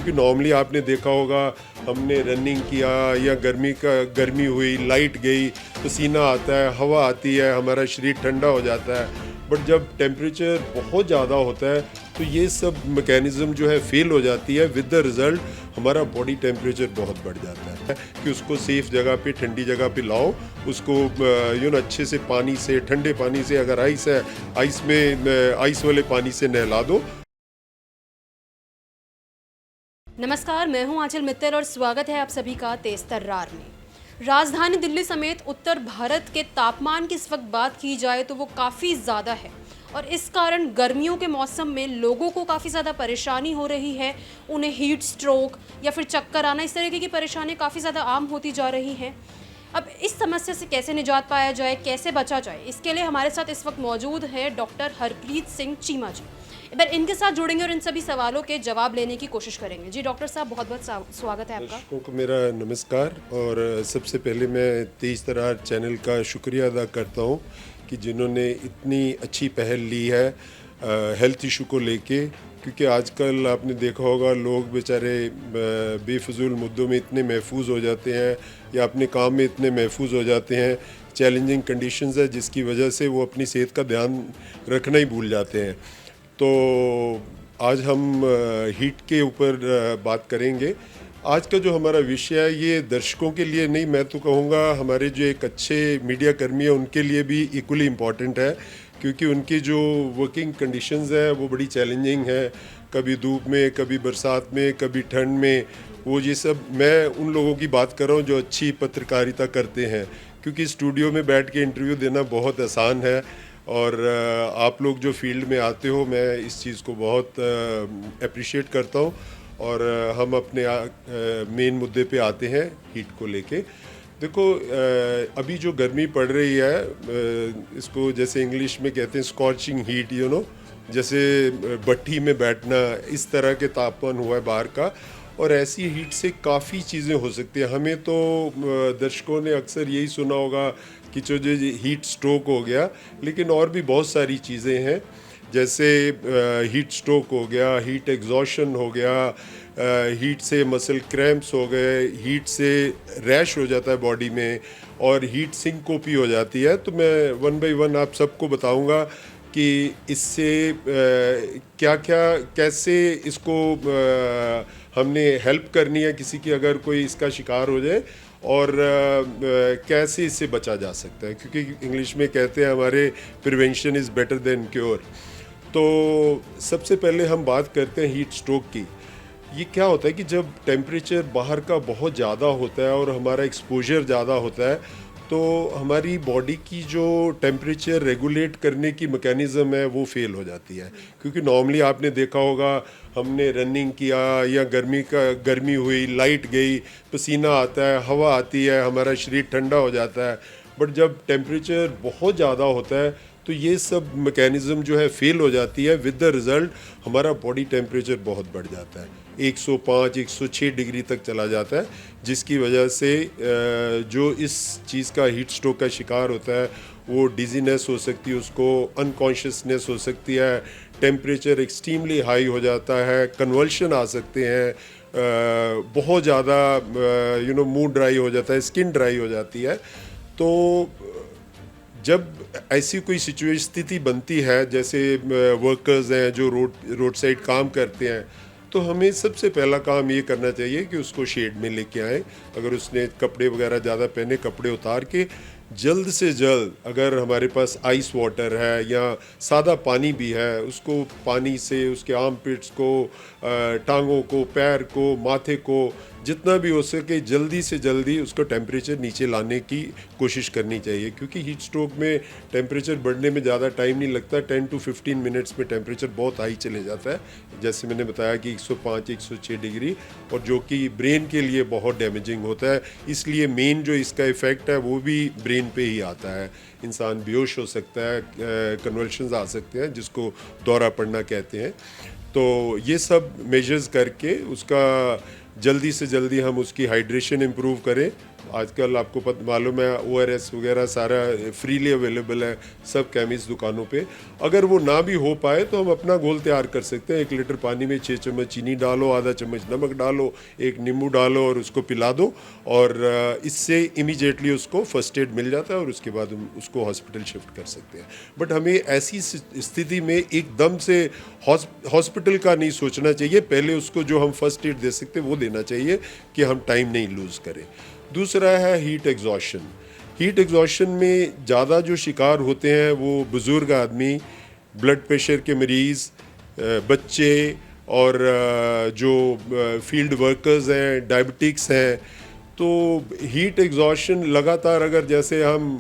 क्योंकि नॉर्मली आपने देखा होगा हमने रनिंग किया या गर्मी हुई, लाइट गई, पसीना आता है, हवा आती है, हमारा शरीर ठंडा हो जाता है। बट जब टेम्परेचर बहुत ज़्यादा होता है तो ये सब मैकेनिज़्म जो है फेल हो जाती है। विद द रिज़ल्ट हमारा बॉडी टेम्परेचर बहुत बढ़ जाता है कि उसको सेफ़ जगह पे, ठंडी जगह पे लाओ, उसको अच्छे से पानी से, ठंडे पानी से, अगर आइस है आइस वाले पानी से नहला दो। नमस्कार, मैं हूं आंचल मित्तर और स्वागत है आप सभी का तेज तर्रार में। राजधानी दिल्ली समेत उत्तर भारत के तापमान की इस वक्त बात की जाए तो वो काफ़ी ज़्यादा है और इस कारण गर्मियों के मौसम में लोगों को काफ़ी ज़्यादा परेशानी हो रही है। उन्हें हीट स्ट्रोक या फिर चक्कर आना, इस तरीके की परेशानी काफ़ी ज़्यादा आम होती जा रही हैं। अब इस समस्या से कैसे निजात पाया जाए, कैसे बचा जाए, इसके लिए हमारे साथ इस वक्त मौजूद है डॉक्टर हरप्रीत सिंह चीमा जी। एक बार इनके साथ जुड़ेंगे और इन सभी सवालों के जवाब लेने की कोशिश करेंगे। जी डॉक्टर साहब, बहुत बहुत स्वागत है आपका। दर्शकों को मेरा नमस्कार। और सबसे पहले मैं तेज तर्रार चैनल का शुक्रिया अदा करता हूँ कि जिन्होंने इतनी अच्छी पहल ली है हेल्थ इशू को लेके, क्योंकि आजकल आपने देखा होगा लोग बेचारे बेफजूल मुद्दों में इतने महफूज हो जाते हैं या अपने काम में इतने महफूज हो जाते हैं। चैलेंजिंग कंडीशंस है जिसकी वजह से वो अपनी सेहत का ध्यान रखना ही भूल जाते हैं। तो आज हम हीट के ऊपर बात करेंगे। आज का जो हमारा विषय है ये दर्शकों के लिए नहीं, मैं तो कहूँगा हमारे जो एक अच्छे मीडिया कर्मी हैं उनके लिए भी इक्वली इम्पॉर्टेंट है, क्योंकि उनकी जो वर्किंग कंडीशंस है वो बड़ी चैलेंजिंग है। कभी धूप में, कभी बरसात में, कभी ठंड में, वो ये सब मैं उन लोगों की बात कर रहा हूँ जो अच्छी पत्रकारिता करते हैं, क्योंकि स्टूडियो में बैठ के इंटरव्यू देना बहुत आसान है। और आप लोग जो फील्ड में आते हो, मैं इस चीज़ को बहुत अप्रिशिएट करता हूँ। और हम अपने मेन मुद्दे पे आते हैं, हीट को लेके। देखो, अभी जो गर्मी पड़ रही है, इसको जैसे इंग्लिश में कहते हैं स्कॉचिंग हीट, जैसे भट्ठी में बैठना, इस तरह के तापमान हुआ है बाहर का। और ऐसी हीट से काफ़ी चीज़ें हो सकती हैं। हमें तो दर्शकों ने अक्सर यही सुना होगा कि जो हीट स्ट्रोक हो गया, लेकिन और भी बहुत सारी चीज़ें हैं, जैसे हीट स्ट्रोक हो गया, हीट एग्जॉशन हो गया, हीट से मसल क्रैम्प्स हो गए, हीट से रैश हो जाता है बॉडी में, और हीट सिंकोपी हो जाती है। तो मैं वन बाय वन आप सबको बताऊंगा कि इससे क्या क्या, कैसे इसको हमने हेल्प करनी है किसी की अगर कोई इसका शिकार हो जाए, और कैसे इससे बचा जा सकता है, क्योंकि इंग्लिश में कहते हैं हमारे prevention is better than cure. तो सबसे पहले हम बात करते हैं हीट स्ट्रोक की। ये क्या होता है कि जब टेम्परेचर बाहर का बहुत ज़्यादा होता है और हमारा एक्सपोजर ज़्यादा होता है, तो हमारी बॉडी की जो टेम्परेचर रेगुलेट करने की मैकेनिज़्म है वो फेल हो जाती है। क्योंकि नॉर्मली आपने देखा होगा हमने रनिंग किया या गर्मी हुई, लाइट गई, पसीना आता है, हवा आती है, हमारा शरीर ठंडा हो जाता है। बट जब टेम्परेचर बहुत ज़्यादा होता है तो ये सब मैकेनिज़्म जो है फेल हो जाती है। विद द रिज़ल्ट हमारा बॉडी टेम्परेचर बहुत बढ़ जाता है, 105 106 डिग्री तक चला जाता है, जिसकी वजह से जो इस चीज़ का हीट स्ट्रोक का शिकार होता है वो डिजीनेस हो सकती है, उसको अनकॉन्शियसनेस हो सकती है, टेम्परेचर एक्सट्रीमली हाई हो जाता है, कन्वल्शन आ सकते हैं, बहुत ज़्यादा मूड ड्राई हो जाता है, स्किन ड्राई हो जाती है। तो जब ऐसी कोई स्थिति बनती है, जैसे वर्कर्स हैं जो रोड साइड काम करते हैं, तो हमें सबसे पहला काम ये करना चाहिए कि उसको शेड में लेके आए। अगर उसने कपड़े वगैरह ज़्यादा पहने, कपड़े उतार के जल्द से जल्द, अगर हमारे पास आइस वाटर है या सादा पानी भी है, उसको पानी से उसके आर्म पिट्स को, टांगों को, पैर को, माथे को, जितना भी हो सके जल्दी से जल्दी उसको टेम्परेचर नीचे लाने की कोशिश करनी चाहिए। क्योंकि हीट स्ट्रोक में टेम्परेचर बढ़ने में ज़्यादा टाइम नहीं लगता, 10 to 15 मिनट्स में टेम्परेचर बहुत हाई चले जाता है, जैसे मैंने बताया कि 105 106 डिग्री, और जो कि ब्रेन के लिए बहुत डैमेजिंग होता है। इसलिए मेन जो इसका इफ़ेक्ट है वो भी ब्रेन पे ही आता है। इंसान बेहोश हो सकता है, कन्वल्शंस आ सकते हैं, जिसको दौरा पड़ना कहते हैं। तो ये सब मेजर्स करके उसका जल्दी से जल्दी हम उसकी हाइड्रेशन इम्प्रूव करें, आजकल आपको मालूम है ORS वगैरह सारा फ्रीली अवेलेबल है सब केमिस्ट दुकानों पे। अगर वो ना भी हो पाए तो हम अपना घोल तैयार कर सकते हैं। 1 लीटर पानी में 6 चम्मच चीनी डालो, आधा चम्मच नमक डालो, 1 नींबू डालो और उसको पिला दो, और इससे इमीडिएटली उसको फर्स्ट एड मिल जाता है और उसके बाद हम उसको हॉस्पिटल शिफ्ट कर सकते हैं। बट हमें ऐसी स्थिति में एकदम से हॉस्पिटल का नहीं सोचना चाहिए, पहले उसको जो हम फर्स्ट एड दे सकते हैं वो देना चाहिए कि हम टाइम नहीं लूज़ करें। दूसरा है हीट एग्जॉशन। हीट एग्जॉशन में ज़्यादा जो शिकार होते हैं वो बुज़ुर्ग आदमी, ब्लड प्रेशर के मरीज़, बच्चे और जो फील्ड वर्कर्स हैं, डायबिटिक्स हैं। तो हीट एग्जॉशन लगातार, अगर जैसे हम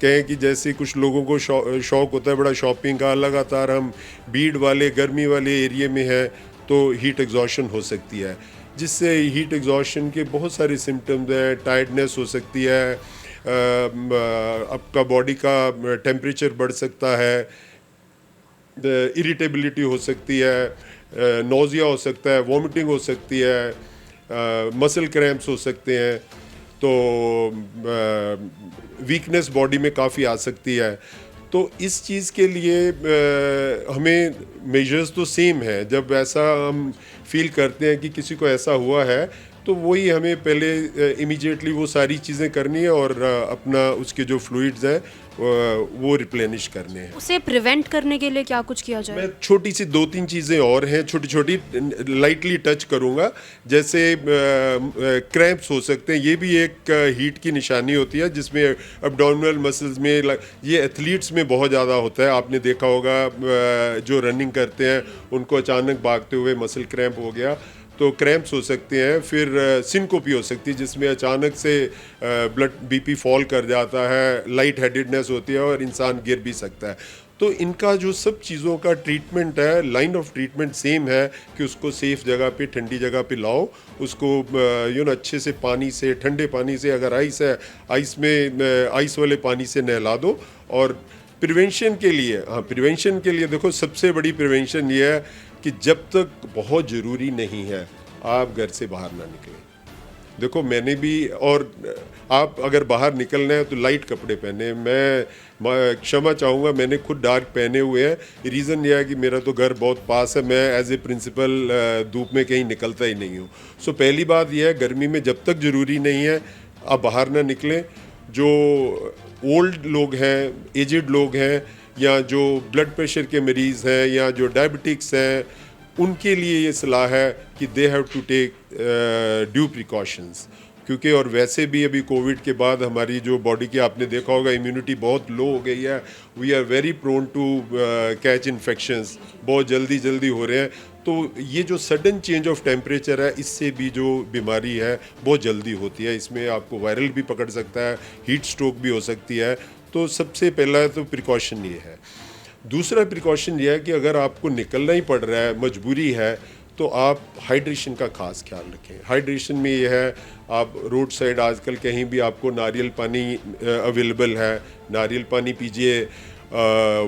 कहें कि जैसे कुछ लोगों को शौक़ होता है बड़ा शॉपिंग का, लगातार हम भीड़ वाले गर्मी वाले एरिया में हैं तो हीट एग्जॉशन हो सकती है, जिससे हीट एग्जॉशन के बहुत सारे सिम्टम्स हैं। टायर्डनेस हो सकती है, आपका बॉडी का टेम्परेचर बढ़ सकता है, इरिटेबिलिटी हो सकती है, नोज़िया हो सकता है, वॉमिटिंग हो सकती है, मसल क्रैम्प्स हो सकते हैं, तो वीकनेस बॉडी में काफ़ी आ सकती है। तो इस चीज़ के लिए हमें मेजर्स तो सेम है। जब ऐसा हम फील करते हैं कि किसी को ऐसा हुआ है तो वही हमें पहले इमीडिएटली वो सारी चीज़ें करनी है और अपना उसके जो फ्लूइड्स हैं वो रिप्लेनिश करने हैं। उसे प्रिवेंट करने के लिए क्या कुछ किया जाए? मैं छोटी सी 2-3 चीज़ें और हैं, छोटी छोटी लाइटली टच करूँगा। जैसे क्रैम्प्स हो सकते हैं, ये भी एक हीट की निशानी होती है, जिसमें एब्डोमिनल मसल्स में ये एथलीट्स में बहुत ज़्यादा होता है। आपने देखा होगा जो रनिंग करते हैं उनको अचानक भागते हुए मसल क्रैम्प हो गया, तो क्रैम्प्स हो सकते हैं। फिर सिनकोपी हो सकती है, जिसमें अचानक से ब्लड BP फॉल कर जाता है, लाइट हेडेडनेस होती है और इंसान गिर भी सकता है। तो इनका जो सब चीज़ों का ट्रीटमेंट है, लाइन ऑफ ट्रीटमेंट सेम है कि उसको सेफ जगह पे, ठंडी जगह पे लाओ, उसको अच्छे से पानी से, ठंडे पानी से, अगर आइस है आइस में आइस वाले पानी से नहला दो। और प्रिवेंशन के लिए देखो, सबसे बड़ी प्रिवेंशन ये है कि जब तक बहुत ज़रूरी नहीं है आप घर से बाहर ना निकलें। देखो मैंने भी, और आप अगर बाहर निकलना है तो लाइट कपड़े पहने। मैं क्षमा चाहूँगा, मैंने खुद डार्क पहने हुए हैं। रीज़न यह है कि मेरा तो घर बहुत पास है, मैं एज ए प्रिंसिपल धूप में कहीं निकलता ही नहीं हूँ। सो पहली बात यह है, गर्मी में जब तक ज़रूरी नहीं है आप बाहर ना निकलें। जो ओल्ड लोग हैं, एजिड लोग हैं, या जो ब्लड प्रेशर के मरीज़ हैं, या जो डायबिटिक्स हैं, उनके लिए ये सलाह है कि they have to take due precautions. क्योंकि और वैसे भी अभी कोविड के बाद हमारी जो बॉडी की, आपने देखा होगा, इम्यूनिटी बहुत लो हो गई है। We are very prone to catch infections, बहुत जल्दी हो रहे हैं। तो ये जो सडन चेंज ऑफ टेम्परेचर है, इससे भी जो बीमारी है बहुत जल्दी होती है। इसमें आपको वायरल भी पकड़ सकता है, हीट स्ट्रोक भी हो सकती है। तो सबसे पहला तो प्रिकॉशन ये है। दूसरा प्रिकॉशन ये है कि अगर आपको निकलना ही पड़ रहा है, मजबूरी है, तो आप हाइड्रेशन का खास ख्याल रखें। हाइड्रेशन में ये है, आप रोड साइड आजकल कहीं भी आपको नारियल पानी अवेलेबल है, नारियल पानी पीजिए।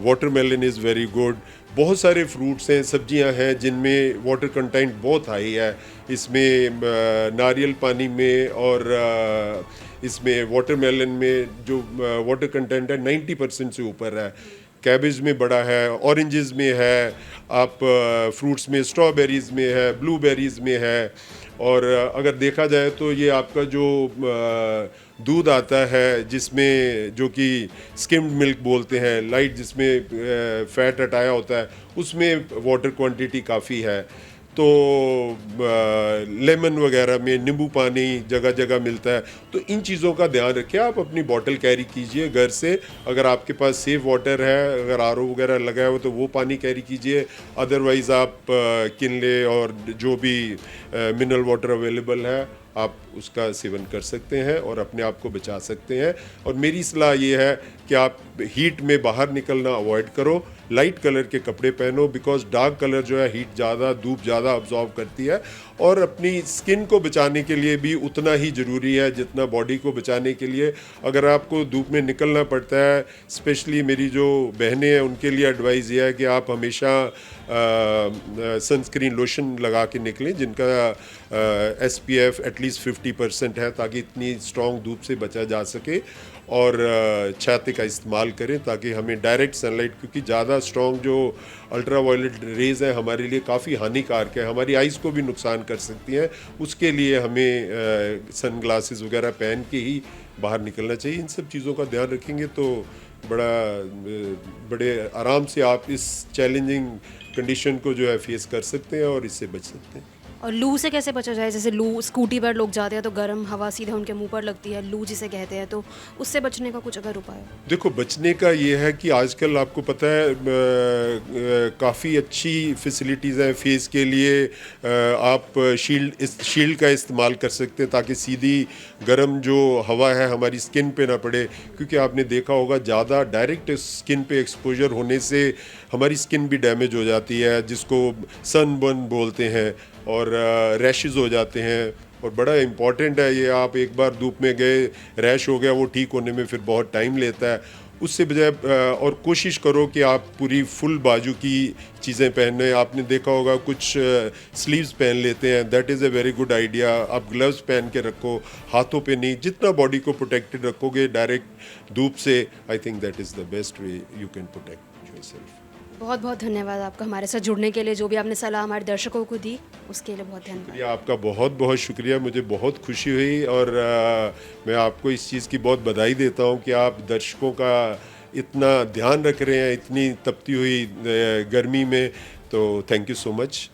Watermelon is very good. बहुत सारे फ्रूट्स हैं, सब्जियां हैं जिनमें वाटर कंटेंट बहुत हाई है। इसमें नारियल पानी में और इसमें वाटरमेलन में जो वाटर कंटेंट है 90% से ऊपर है। कैबेज में बड़ा है, ऑरेंजेस में है, आप फ्रूट्स में स्ट्रॉबेरीज़ में है, ब्लूबेरीज़ में है। और अगर देखा जाए तो ये आपका जो दूध आता है, जिसमें जो कि स्किम्ड मिल्क बोलते हैं, लाइट जिसमें फ़ैट हटाया होता है, उसमें वाटर क्वांटिटी काफ़ी है। तो लेमन वगैरह में नींबू पानी जगह जगह मिलता है। तो इन चीज़ों का ध्यान रखें। आप अपनी बॉटल कैरी कीजिए घर से। अगर आपके पास सेफ वाटर है, अगर RO वगैरह लगा है हो तो वो पानी कैरी कीजिए। अदरवाइज़ आप किनले और जो भी मिनरल वाटर अवेलेबल है आप उसका सेवन कर सकते हैं और अपने आप को बचा सकते हैं। और मेरी सलाह ये है कि आप हीट में बाहर निकलना अवॉइड करो, लाइट कलर के कपड़े पहनो, बिकॉज डार्क कलर जो है हीट ज़्यादा, धूप ज़्यादा अब्जॉर्व करती है। और अपनी स्किन को बचाने के लिए भी उतना ही ज़रूरी है जितना बॉडी को बचाने के लिए। अगर आपको धूप में निकलना पड़ता है, स्पेशली मेरी जो बहनें हैं उनके लिए एडवाइस ये है कि आप हमेशा सनस्क्रीन लोशन लगा के निकलें, जिनका SPF एटलीस्ट एटलीस्ट 50% है, ताकि इतनी स्ट्रॉन्ग धूप से बचा जा सके। और छाते का इस्तेमाल करें ताकि हमें डायरेक्ट सनलाइट, क्योंकि ज़्यादा स्ट्रॉन्ग जो अल्ट्रा वायलेट रेज़ हैं हमारे लिए काफ़ी हानिकारक है, हमारी आइज़ को भी नुकसान कर सकती हैं। उसके लिए हमें सन ग्लासेस वगैरह पहन के ही बाहर निकलना चाहिए। इन सब चीज़ों का ध्यान रखेंगे तो बड़े आराम से आप इस चैलेंजिंग कंडीशन को जो है फेस कर सकते हैं और इससे बच सकते हैं। और लू से कैसे बचा जाए? जैसे लू, स्कूटी पर लोग जाते हैं तो गर्म हवा सीधा उनके मुंह पर लगती है, लू जिसे कहते हैं, तो उससे बचने का कुछ अगर उपाय? देखो, बचने का ये है कि आजकल आपको पता है काफ़ी अच्छी फैसिलिटीज़ हैं फेस के लिए। आप शील्ड का इस्तेमाल कर सकते हैं ताकि सीधी गर्म जो हवा है हमारी स्किन पे ना पड़े, क्योंकि आपने देखा होगा ज़्यादा डायरेक्ट स्किन पे एक्सपोजर होने से हमारी स्किन भी डैमेज हो जाती है, जिसको सनबर्न बोलते हैं, और रैशेस हो जाते हैं। और बड़ा इम्पॉर्टेंट है ये, आप एक बार धूप में गए, रैश हो गया, वो ठीक होने में फिर बहुत टाइम लेता है। उससे बजाय और कोशिश करो कि आप पूरी फुल बाजू की चीज़ें पहने। आपने देखा होगा कुछ स्लीव्स पहन लेते हैं, that is a very good idea. आप ग्लव्स पहन के रखो, हाथों पे नहीं। जितना बॉडी को प्रोटेक्टेड रखोगे डायरेक्ट धूप से, I think that is the best way you can protect yourself. बहुत बहुत धन्यवाद आपका हमारे साथ जुड़ने के लिए, जो भी आपने सलाह हमारे दर्शकों को दी उसके लिए बहुत धन्यवाद। आपका बहुत बहुत शुक्रिया, मुझे बहुत खुशी हुई, और मैं आपको इस चीज़ की बहुत बधाई देता हूँ कि आप दर्शकों का इतना ध्यान रख रहे हैं इतनी तपती हुई गर्मी में। तो थैंक यू सो मच,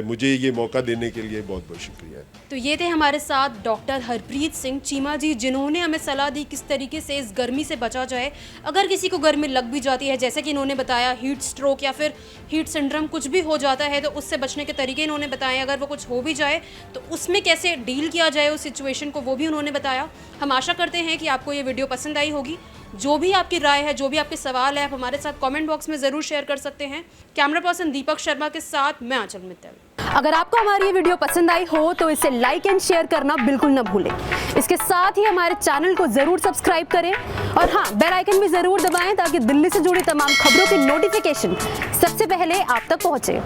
मुझे ये मौका देने के लिए बहुत बहुत शुक्रिया। तो ये थे हमारे साथ डॉक्टर हरप्रीत सिंह चीमा जी, जिन्होंने हमें सलाह दी किस तरीके से इस गर्मी से बचा जाए। अगर किसी को गर्मी लग भी जाती है, जैसे कि इन्होंने बताया हीट स्ट्रोक या फिर हीट सिंड्रोम कुछ भी हो जाता है, तो उससे बचने के तरीके इन्होंने बताए। अगर वो कुछ हो भी जाए तो उसमें कैसे डील किया जाए उस सिचुएशन को, वो भी उन्होंने बताया। हम आशा करते हैं कि आपको ये वीडियो पसंद आई होगी। जो भी आपकी राय है, जो भी आपके सवाल है, आप हमारे साथ कमेंट बॉक्स में ज़रूर शेयर कर सकते हैं। कैमरा पर्सन दीपक शर्मा के साथ मैं आंचल मित्तल। अगर आपको हमारी ये वीडियो पसंद आई हो तो इसे लाइक एंड शेयर करना बिल्कुल न भूलें। इसके साथ ही हमारे चैनल को ज़रूर सब्सक्राइब करें, और हाँ, बेल आइकन भी ज़रूर दबाएं ताकि दिल्ली से जुड़ी तमाम खबरों की नोटिफिकेशन सबसे पहले आप तक पहुँचे।